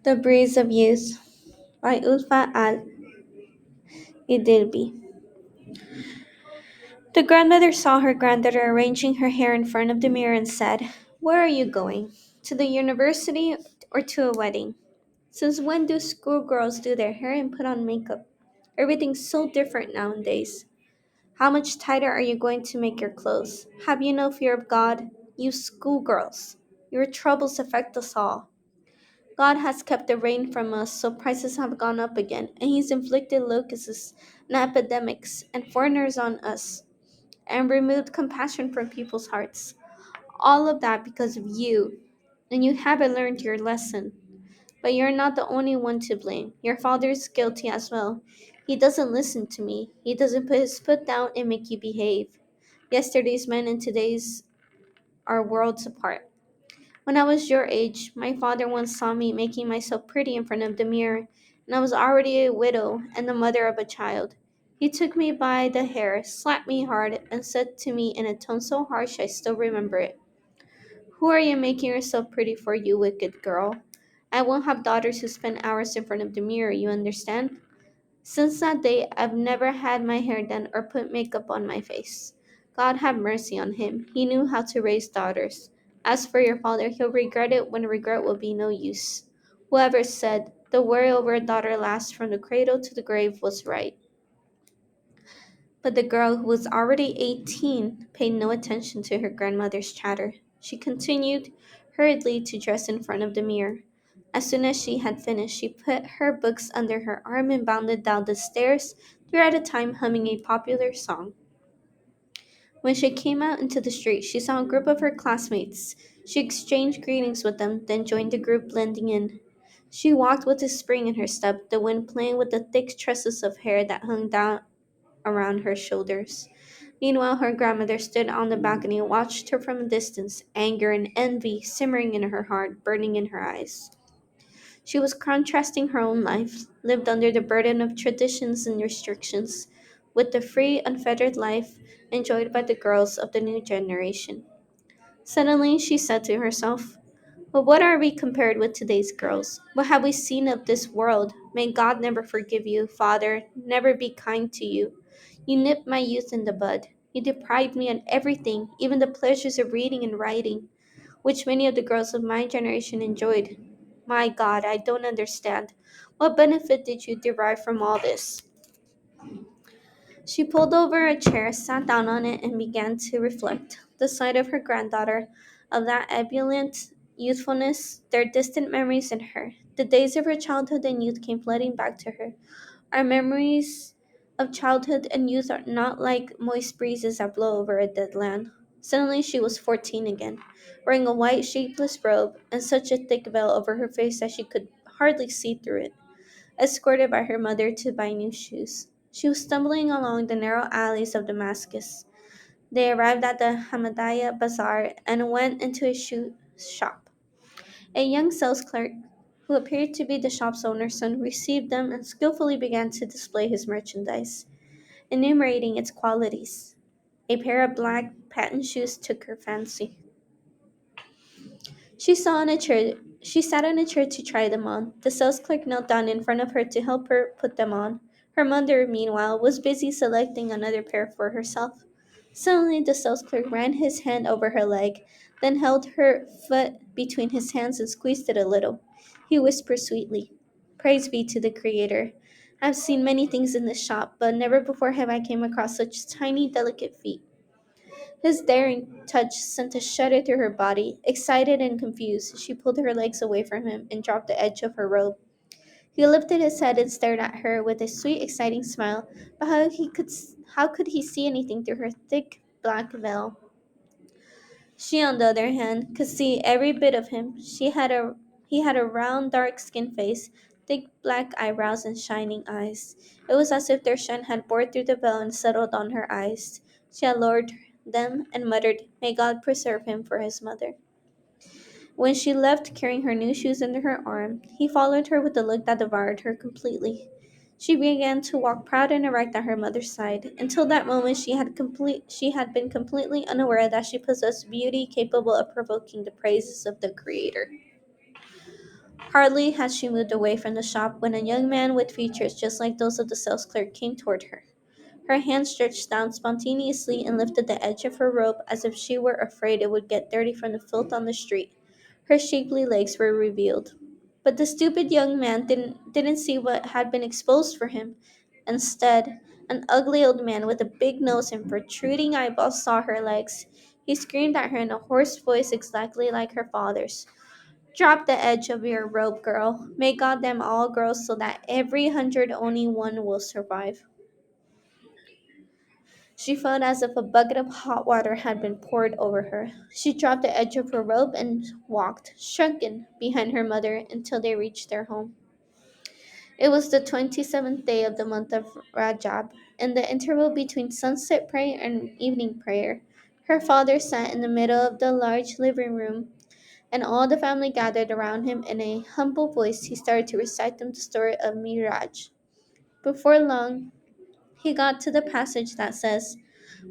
The Breeze of Youth by Ulfat al-Idilbi. The grandmother saw her granddaughter arranging her hair in front of the mirror and said, "Where are you going? To the university or to a wedding? Since when do schoolgirls do their hair and put on makeup? Everything's so different nowadays. How much tighter are you going to make your clothes? Have you no fear of God? You schoolgirls. Your troubles affect us all. God has kept the rain from us, so prices have gone up again, and He's inflicted locusts and epidemics and foreigners on us, and removed compassion from people's hearts. All of that because of you, and you haven't learned your lesson. But you're not the only one to blame. Your father is guilty as well. He doesn't listen to me. He doesn't put his foot down and make you behave. Yesterday's men and today's are worlds apart. When I was your age, my father once saw me making myself pretty in front of the mirror, and I was already a widow and the mother of a child. He took me by the hair, slapped me hard, and said to me in a tone so harsh I still remember it, "Who are you making yourself pretty for, you wicked girl? I won't have daughters who spend hours in front of the mirror, you understand?" Since that day, I've never had my hair done or put makeup on my face. God have mercy on him. He knew how to raise daughters. As for your father, he'll regret it when regret will be no use. Whoever said, "The worry over a daughter lasts from the cradle to the grave," was right. But the girl, who was already 18, paid no attention to her grandmother's chatter. She continued hurriedly to dress in front of the mirror. As soon as she had finished, she put her books under her arm and bounded down the stairs, three at a time, humming a popular song. When she came out into the street, she saw a group of her classmates. She exchanged greetings with them, then joined the group, blending in. She walked with a spring in her step, the wind playing with the thick tresses of hair that hung down around her shoulders. Meanwhile, her grandmother stood on the balcony and watched her from a distance, anger and envy simmering in her heart, burning in her eyes. She was contrasting her own life, lived under the burden of traditions and restrictions, with the free, unfettered life enjoyed by the girls of the new generation. Suddenly, she said to herself, "But what are we compared with today's girls? What have we seen of this world? May God never forgive you, Father, never be kind to you. You nipped my youth in the bud. You deprived me of everything, even the pleasures of reading and writing, which many of the girls of my generation enjoyed. My God, I don't understand. What benefit did you derive from all this?" She pulled over a chair, sat down on it, and began to reflect. The sight of her granddaughter, of that ebullient youthfulness, their distant memories in her. The days of her childhood and youth came flooding back to her. Our memories of childhood and youth are not like moist breezes that blow over a dead land. Suddenly she was 14 again, wearing a white shapeless robe and such a thick veil over her face that she could hardly see through it, escorted by her mother to buy new shoes. She was stumbling along the narrow alleys of Damascus. They arrived at the Hamadaya Bazaar and went into a shoe shop. A young sales clerk, who appeared to be the shop's owner's son, received them and skillfully began to display his merchandise, enumerating its qualities. A pair of black patent shoes took her fancy. She saw on a chair. She sat on a chair to try them on. The sales clerk knelt down in front of her to help her put them on. Her mother, meanwhile, was busy selecting another pair for herself. Suddenly, the sales clerk ran his hand over her leg, then held her foot between his hands and squeezed it a little. He whispered sweetly, "Praise be to the Creator. I've seen many things in this shop, but never before have I come across such tiny, delicate feet." His daring touch sent a shudder through her body. Excited and confused, she pulled her legs away from him and dropped the edge of her robe. He lifted his head and stared at her with a sweet, exciting smile, but how could he see anything through her thick black veil? She, on the other hand, could see every bit of him. He had a round, dark-skinned face, thick black eyebrows, and shining eyes. It was as if their shine had bored through the veil and settled on her eyes. She had lowered them and muttered, "May God preserve him for his mother." When she left, carrying her new shoes under her arm, he followed her with a look that devoured her completely. She began to walk proud and erect at her mother's side. Until that moment, she had been completely unaware that she possessed beauty capable of provoking the praises of the Creator. Hardly had she moved away from the shop when a young man with features just like those of the sales clerk came toward her. Her hand stretched down spontaneously and lifted the edge of her robe as if she were afraid it would get dirty from the filth on the street. Her shapely legs were revealed. But the stupid young man didn't see what had been exposed for him. Instead, an ugly old man with a big nose and protruding eyeballs saw her legs. He screamed at her in a hoarse voice exactly like her father's. Drop the edge of your robe, girl. Make God them all girls so that every hundred only one will survive. She felt as if a bucket of hot water had been poured over her. She dropped the edge of her robe and walked, shrunken, behind her mother until they reached their home. It was the 27th day of the month of Rajab, in the interval between sunset prayer and evening prayer. Her father sat in the middle of the large living room, and all the family gathered around him. In a humble voice, he started to recite them the story of Miraj. Before long, he got to the passage that says,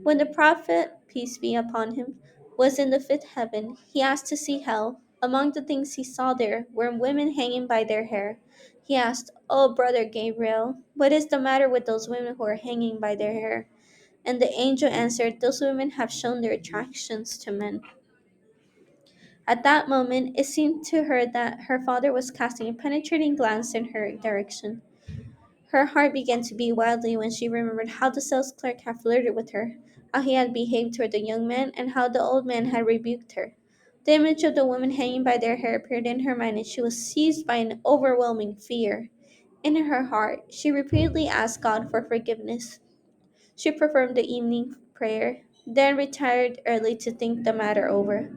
when the prophet, peace be upon him, was in the fifth heaven, he asked to see hell. Among the things he saw there were women hanging by their hair. He asked, "Oh, brother Gabriel, what is the matter with those women who are hanging by their hair?" And the angel answered, "Those women have shown their attractions to men." At that moment, it seemed to her that her father was casting a penetrating glance in her direction. Her heart began to beat wildly when she remembered how the sales clerk had flirted with her, how he had behaved toward the young man, and how the old man had rebuked her. The image of the woman hanging by their hair appeared in her mind, and she was seized by an overwhelming fear. In her heart, she repeatedly asked God for forgiveness. She performed the evening prayer, then retired early to think the matter over.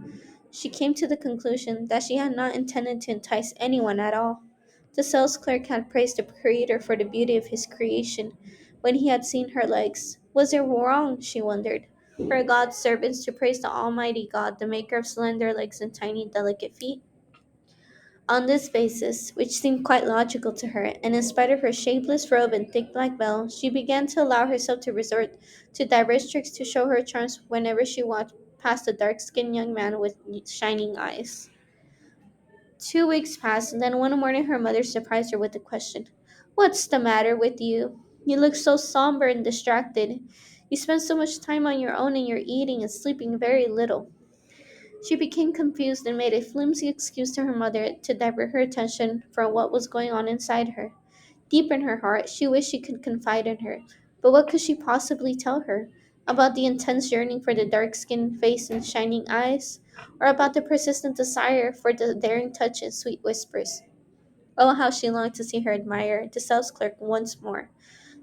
She came to the conclusion that she had not intended to entice anyone at all. The sales clerk had praised the Creator for the beauty of his creation when he had seen her legs. Was it wrong, she wondered, for God's servants to praise the Almighty God, the maker of slender legs and tiny, delicate feet? On this basis, which seemed quite logical to her, and in spite of her shapeless robe and thick black veil, she began to allow herself to resort to diverse tricks to show her charms whenever she walked past a dark-skinned young man with shining eyes. 2 weeks passed, and then one morning her mother surprised her with the question, "What's the matter with you? You look so somber and distracted. You spend so much time on your own and you're eating and sleeping very little." She became confused and made a flimsy excuse to her mother to divert her attention from what was going on inside her. Deep in her heart, she wished she could confide in her, but what could she possibly tell her? About the intense yearning for the dark skinned face and shining eyes? Or about the persistent desire for the daring touch and sweet whispers? Oh, how she longed to see her admirer, the sales clerk, once more.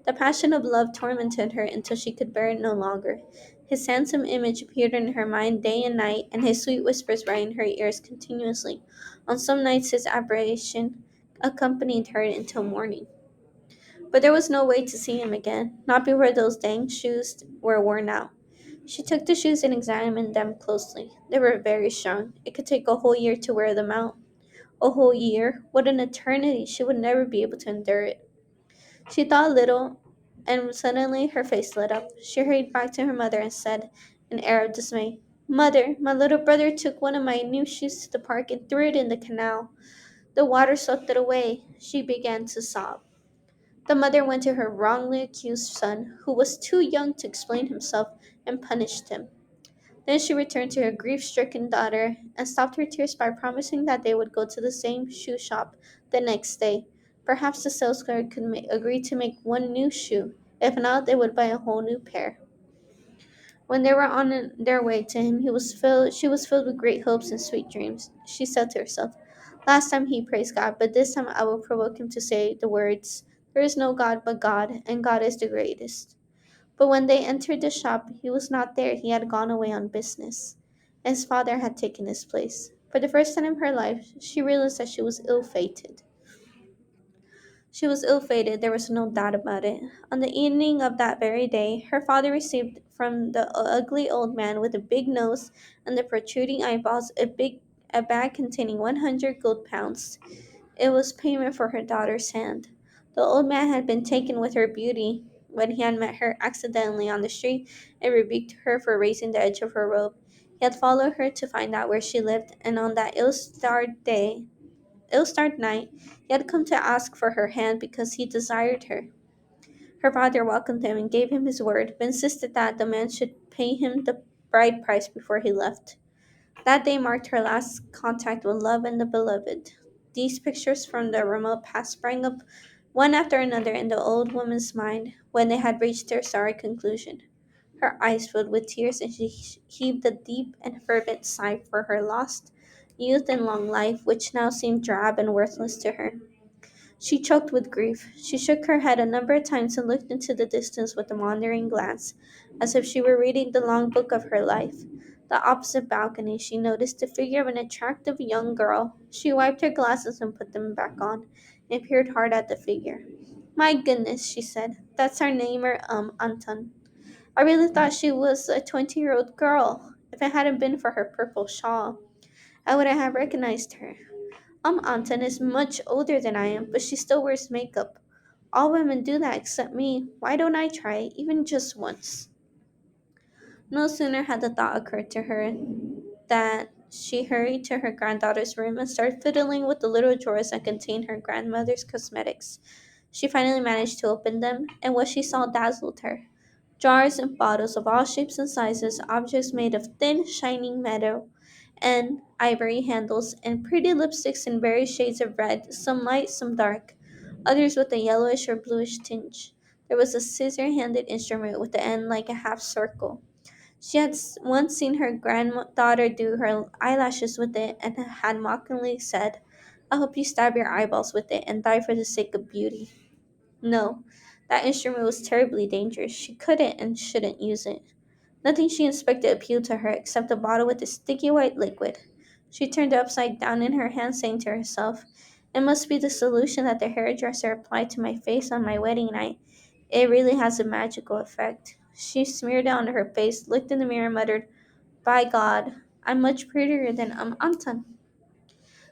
The passion of love tormented her until she could bear it no longer. His handsome image appeared in her mind day and night, and his sweet whispers rang in her ears continuously. On some nights his apparition accompanied her until morning. But there was no way to see him again, not before those dang shoes were worn out. She took the shoes and examined them closely. They were very strong. It could take a whole year to wear them out. A whole year? What an eternity! She would never be able to endure it. She thought a little, and suddenly her face lit up. She hurried back to her mother and said, in an air of dismay, "Mother, my little brother took one of my new shoes to the park and threw it in the canal. The water swept it away." She began to sob. The mother went to her wrongly accused son, who was too young to explain himself, and punished him. Then she returned to her grief-stricken daughter and stopped her tears by promising that they would go to the same shoe shop the next day. Perhaps the sales clerk could agree to make one new shoe. If not, they would buy a whole new pair. When they were on their way to him, she was filled with great hopes and sweet dreams. She said to herself, "Last time he praised God, but this time I will provoke him to say the words, 'There is no God but God, and God is the greatest.'" But when they entered the shop, he was not there. He had gone away on business. His father had taken his place. For the first time in her life, she realized that she was ill-fated. She was ill-fated, there was no doubt about it. On the evening of that very day, her father received from the ugly old man with the big nose and the protruding eyeballs a bag containing 100 gold pounds. It was payment for her daughter's hand. The old man had been taken with her beauty when he had met her accidentally on the street and rebuked her for raising the edge of her robe. He had followed her to find out where she lived, and on that ill-starred day It was dark night. He had come to ask for her hand because he desired her. Her father welcomed him and gave him his word, but insisted that the man should pay him the bride price before he left. That day marked her last contact with love and the beloved. These pictures from the remote past sprang up one after another in the old woman's mind when they had reached their sorry conclusion. Her eyes filled with tears, and she heaved a deep and fervent sigh for her lost youth and long life, which now seemed drab and worthless to her. She choked with grief. She shook her head a number of times and looked into the distance with a wandering glance, as if she were reading the long book of her life. The opposite balcony, she noticed the figure of an attractive young girl. She wiped her glasses and put them back on, and peered hard at the figure. My goodness, she said, that's our neighbor, Anton. I really thought she was a 20-year-old girl. If it hadn't been for her purple shawl, I would have recognized her. Anton is much older than I am, but she still wears makeup. All women do that except me. Why don't I try, even just once? No sooner had the thought occurred to her that she hurried to her granddaughter's room and started fiddling with the little drawers that contained her grandmother's cosmetics. She finally managed to open them, and what she saw dazzled her. Jars and bottles of all shapes and sizes, objects made of thin, shining metal, and ivory handles, and pretty lipsticks in various shades of red, some light, some dark, others with a yellowish or bluish tinge. There was a scissor handed instrument with the end like a half circle. She had once seen her granddaughter do her eyelashes with it and had mockingly said, I hope you stab your eyeballs with it and die for the sake of beauty. No, that instrument was terribly dangerous. She couldn't and shouldn't use it. Nothing she inspected appealed to her except a bottle with a sticky white liquid. She turned it upside down in her hand, saying to herself, it must be the solution that the hairdresser applied to my face on my wedding night. It really has a magical effect. She smeared it on her face, looked in the mirror, and muttered, by God, I'm much prettier than Anton.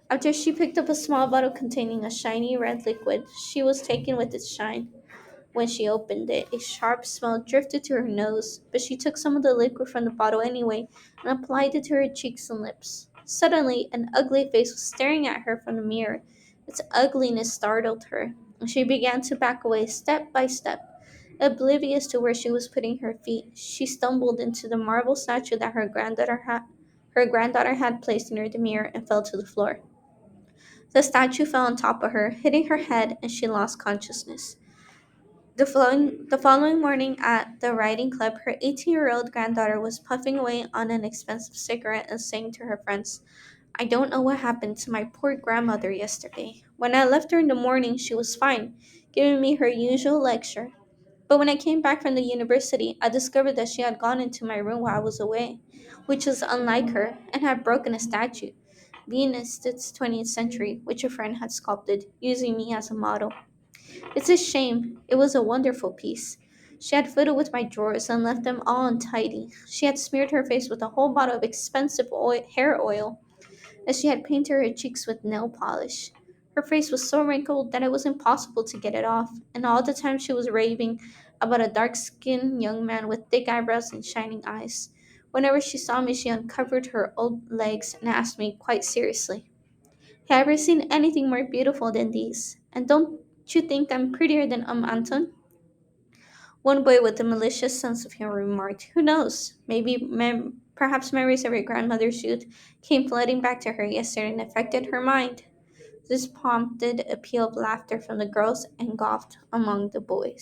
After she picked up a small bottle containing a shiny red liquid, she was taken with its shine. When she opened it, a sharp smell drifted to her nose, but she took some of the liquid from the bottle anyway and applied it to her cheeks and lips. Suddenly, an ugly face was staring at her from the mirror. Its ugliness startled her, and she began to back away step by step. Oblivious to where she was putting her feet, she stumbled into the marble statue that her granddaughter had placed near the mirror and fell to the floor. The statue fell on top of her, hitting her head, and she lost consciousness. The following morning at the riding club, her 18-year-old granddaughter was puffing away on an expensive cigarette and saying to her friends, I don't know what happened to my poor grandmother yesterday. When I left her in the morning, she was fine, giving me her usual lecture. But when I came back from the university, I discovered that she had gone into my room while I was away, which was unlike her, and had broken a statue, Venus, its 20th century, which a friend had sculpted, using me as a model. It's a shame. It was a wonderful piece. She had fiddled with my drawers and left them all untidy. She had smeared her face with a whole bottle of expensive hair oil, and she had painted her cheeks with nail polish. Her face was so wrinkled that it was impossible to get it off, and all the time she was raving about a dark skinned young man with thick eyebrows and shining eyes. Whenever she saw me, she uncovered her old legs and asked me quite seriously, have you ever seen anything more beautiful than these? And don't you think I'm prettier than Anton? One boy with a malicious sense of humor remarked, who knows? Perhaps memories of your grandmother's youth came flooding back to her yesterday and affected her mind. This prompted a peal of laughter from the girls engulfed among the boys.